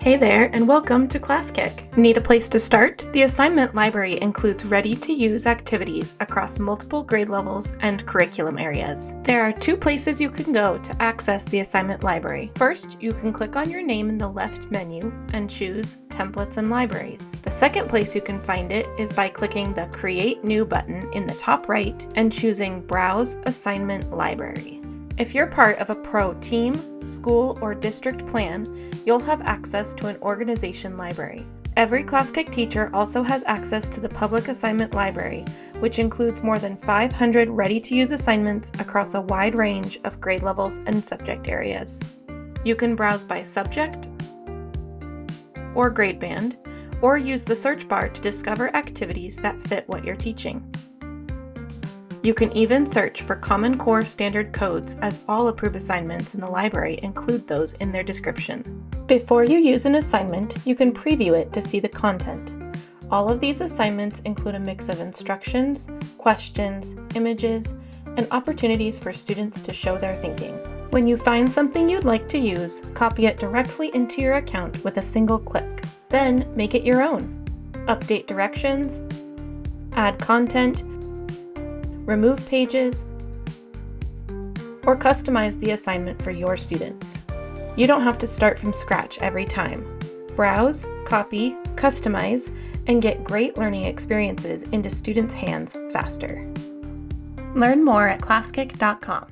Hey there, and welcome to Classkick. Need a place to start? The assignment library includes ready-to-use activities across multiple grade levels and curriculum areas. There are two places you can go to access the assignment library. First, you can click on your name in the left menu and choose Templates and Libraries. The second place you can find it is by clicking the Create New button in the top right and choosing Browse Assignment Library. If you're part of a pro team, school, or district plan, you'll have access to an organization library. Every Classkick teacher also has access to the public assignment library, which includes more than 500 ready-to-use assignments across a wide range of grade levels and subject areas. You can browse by subject or grade band, or use the search bar to discover activities that fit what you're teaching. You can even search for Common Core standard codes, as all approved assignments in the library include those in their description. Before you use an assignment, you can preview it to see the content. All of these assignments include a mix of instructions, questions, images, and opportunities for students to show their thinking. When you find something you'd like to use, copy it directly into your account with a single click. Then make it your own. Update directions, add content, remove pages, or customize the assignment for your students. You don't have to start from scratch every time. Browse, copy, customize, and get great learning experiences into students' hands faster. Learn more at classkick.com.